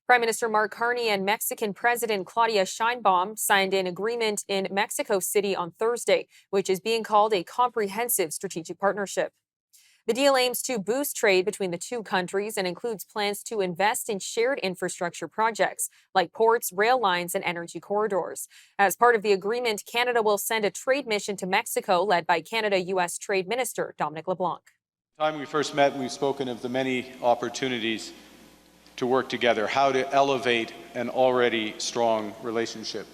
Prime Minister Mark Carney and Mexican President Claudia Sheinbaum signed an agreement in Mexico City on Thursday, which is being called a comprehensive strategic partnership. The deal aims to boost trade between the two countries and includes plans to invest in shared infrastructure projects like ports, rail lines, and energy corridors. As part of the agreement, Canada will send a trade mission to Mexico led by Canada-U.S. Trade Minister Dominic LeBlanc. The time we first met, we've spoken of the many opportunities to work together, how to elevate an already strong relationship.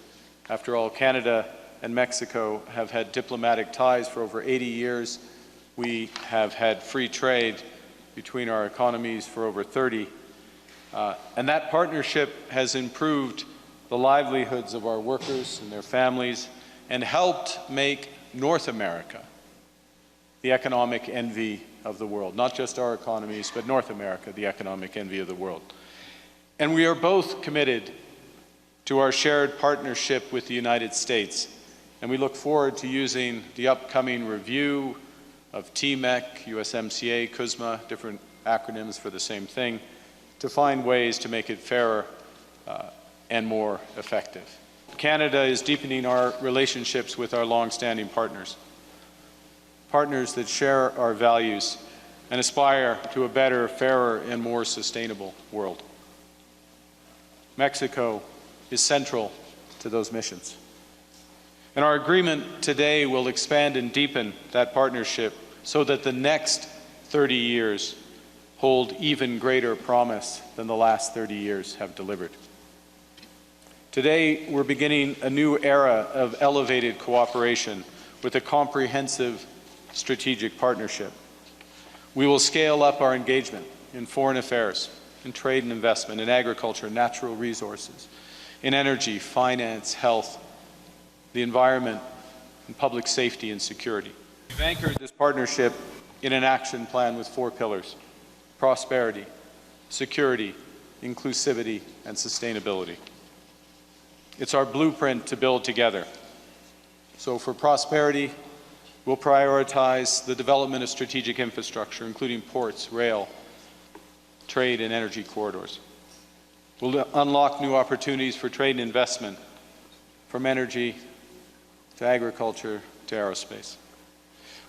After all, Canada and Mexico have had diplomatic ties for over 80 years. We have had free trade between our economies for over 30. And that partnership has improved the livelihoods of our workers and their families and helped make North America the economic envy of the world. Not just our economies, but North America, the economic envy of the world. And we are both committed to our shared partnership with the United States. And we look forward to using the upcoming review of TMEC, USMCA, CUSMA, different acronyms for the same thing, to find ways to make it fairer and more effective. Canada is deepening our relationships with our long-standing partners that share our values and aspire to a better, fairer, and more sustainable world. Mexico is central to those missions. And our agreement today will expand and deepen that partnership so that the next 30 years hold even greater promise than the last 30 years have delivered. Today, we're beginning a new era of elevated cooperation with a comprehensive strategic partnership. We will scale up our engagement in foreign affairs, in trade and investment, in agriculture, natural resources, in energy, finance, health, the environment, and public safety and security. We've anchored this partnership in an action plan with 4 pillars: prosperity, security, inclusivity, and sustainability. It's our blueprint to build together. So for prosperity, we'll prioritize the development of strategic infrastructure, including ports, rail, trade, and energy corridors. We'll unlock new opportunities for trade and investment, from energy to agriculture to aerospace.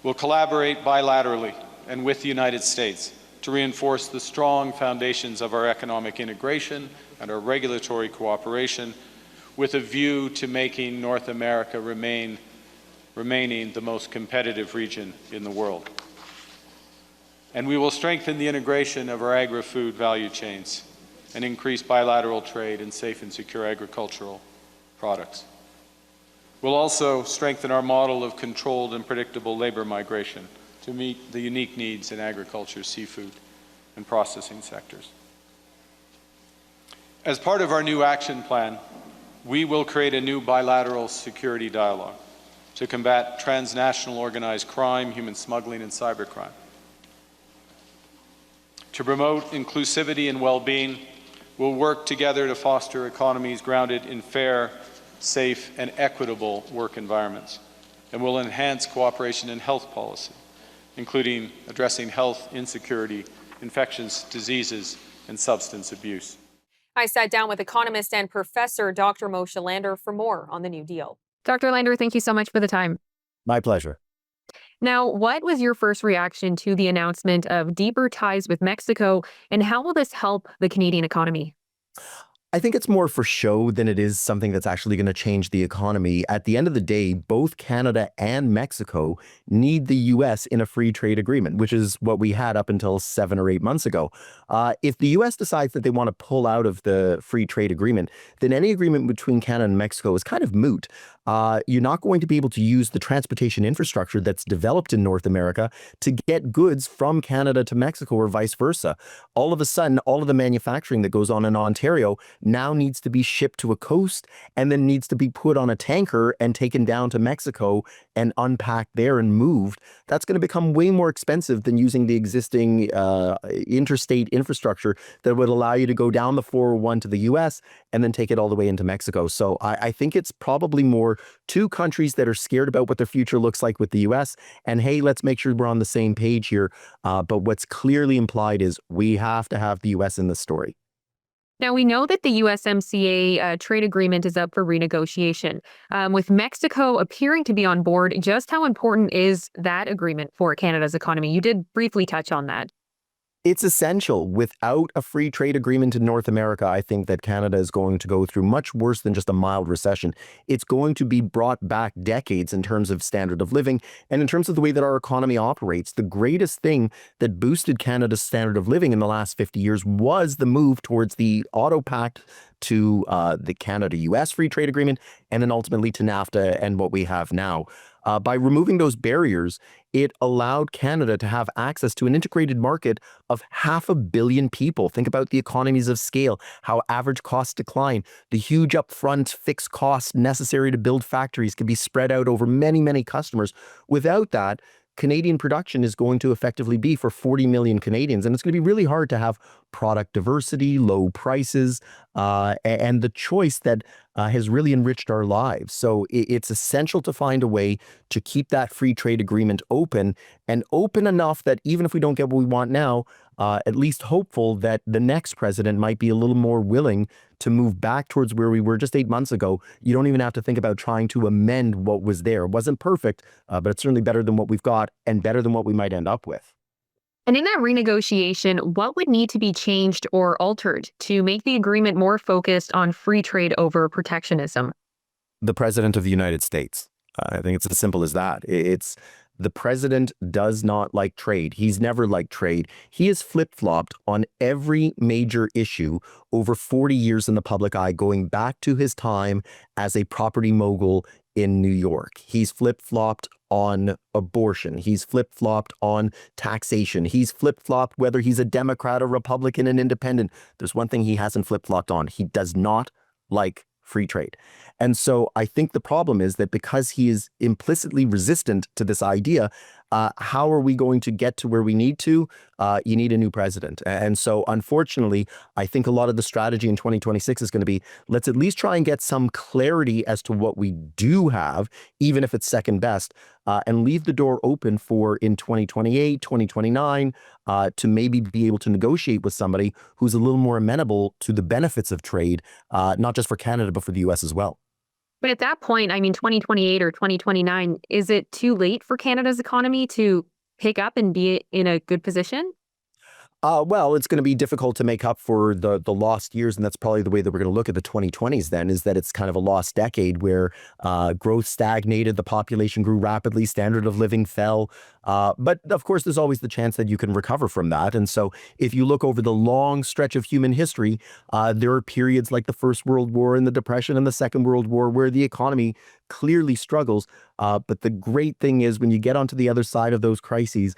We'll collaborate bilaterally and with the United States to reinforce the strong foundations of our economic integration and our regulatory cooperation, with a view to making North America remaining the most competitive region in the world. And we will strengthen the integration of our agri-food value chains and increase bilateral trade in safe and secure agricultural products. We'll also strengthen our model of controlled and predictable labor migration to meet the unique needs in agriculture, seafood, and processing sectors. As part of our new action plan, we will create a new bilateral security dialogue to combat transnational organized crime, human smuggling, and cybercrime. To promote inclusivity and well-being, we'll work together to foster economies grounded in fair, safe, and equitable work environments. And we'll enhance cooperation in health policy, including addressing health insecurity, infectious diseases, and substance abuse. I sat down with economist and professor Dr. Moshe Lander for more on the New Deal. Dr. Lander, thank you so much for the time. My pleasure. Now, what was your first reaction to the announcement of deeper ties with Mexico, and how will this help the Canadian economy? I think it's more for show than it is something that's actually going to change the economy. At the end of the day, both Canada and Mexico need the U.S. in a free trade agreement, which is what we had up until 7 or 8 months ago. If the U.S. decides that they want to pull out of the free trade agreement, then any agreement between Canada and Mexico is kind of moot. You're not going to be able to use the transportation infrastructure that's developed in North America to get goods from Canada to Mexico or vice versa. All of a sudden, all of the manufacturing that goes on in Ontario now needs to be shipped to a coast and then needs to be put on a tanker and taken down to Mexico and unpacked there and moved. That's going to become way more expensive than using the existing interstate infrastructure that would allow you to go down the 401 to the U.S. and then take it all the way into Mexico. So I think it's probably more two countries that are scared about what their future looks like with the U.S. And hey, let's make sure we're on the same page here. But what's clearly implied is we have to have the U.S. in the story. Now, we know that the USMCA trade agreement is up for renegotiation, with Mexico appearing to be on board. Just how important is that agreement for Canada's economy? You did briefly touch on that. It's essential. Without a free trade agreement in North America, I think that Canada is going to go through much worse than just a mild recession. It's going to be brought back decades in terms of standard of living and in terms of the way that our economy operates. The greatest thing that boosted Canada's standard of living in the last 50 years was the move towards the Auto Pact, to the Canada-US free trade agreement, and then ultimately to NAFTA and what we have now. By removing those barriers, it allowed Canada to have access to an integrated market of 500 million people. Think about the economies of scale, how average costs decline. The huge upfront fixed costs necessary to build factories can be spread out over many, many customers. Without that, Canadian production is going to effectively be for 40 million Canadians. And it's going to be really hard to have product diversity, low prices, and the choice that has really enriched our lives. So it's essential to find a way to keep that free trade agreement open, and open enough that even if we don't get what we want now, at least hopeful that the next president might be a little more willing to move back towards where we were just 8 months ago. You don't even have to think about trying to amend what was there. It wasn't perfect, but it's certainly better than what we've got and better than what we might end up with. And in that renegotiation, what would need to be changed or altered to make the agreement more focused on free trade over protectionism? The president of the United States. I think it's as simple as that. It's the president does not like trade. He's never liked trade. He has flip-flopped on every major issue over 40 years in the public eye, going back to his time as a property mogul in New York. He's flip-flopped on abortion. He's flip-flopped on taxation. He's flip-flopped whether he's a Democrat, a Republican, an independent. There's one thing he hasn't flip-flopped on. He does not like free trade. And so I think the problem is that because he is implicitly resistant to this idea, how are we going to get to where we need to? You need a new president. And so unfortunately, I think a lot of the strategy in 2026 is going to be, let's at least try and get some clarity as to what we do have, even if it's second best, and leave the door open for in 2028, 2029, to maybe be able to negotiate with somebody who's a little more amenable to the benefits of trade, not just for Canada, but for the US as well. But at that point, I mean, 2028 or 2029, is it too late for Canada's economy to pick up and be in a good position? Well, it's going to be difficult to make up for the lost years, and that's probably the way that we're going to look at the 2020s then, is that it's kind of a lost decade where growth stagnated, the population grew rapidly, standard of living fell. But of course, there's always the chance that you can recover from that. And so if you look over the long stretch of human history, there are periods like the First World War and the Depression and the Second World War where the economy clearly struggles. But the great thing is when you get onto the other side of those crises,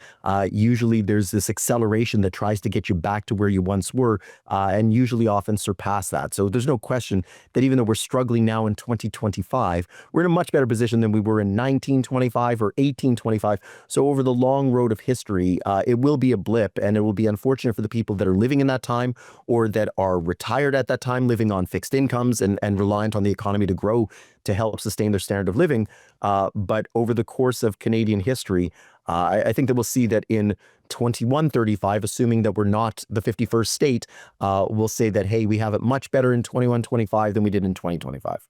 usually there's this acceleration that tries to get you back to where you once were, and usually often surpass that. So there's no question that even though we're struggling now in 2025, we're in a much better position than we were in 1925 or 1825. So over the long road of history, it will be a blip, and it will be unfortunate for the people that are living in that time or that are retired at that time, living on fixed incomes and reliant on the economy to grow to help sustain their standard of living. But over the course of Canadian history, I think that we'll see that in 2135, assuming that we're not the 51st state, we'll say that, hey, we have it much better in 2125 than we did in 2025.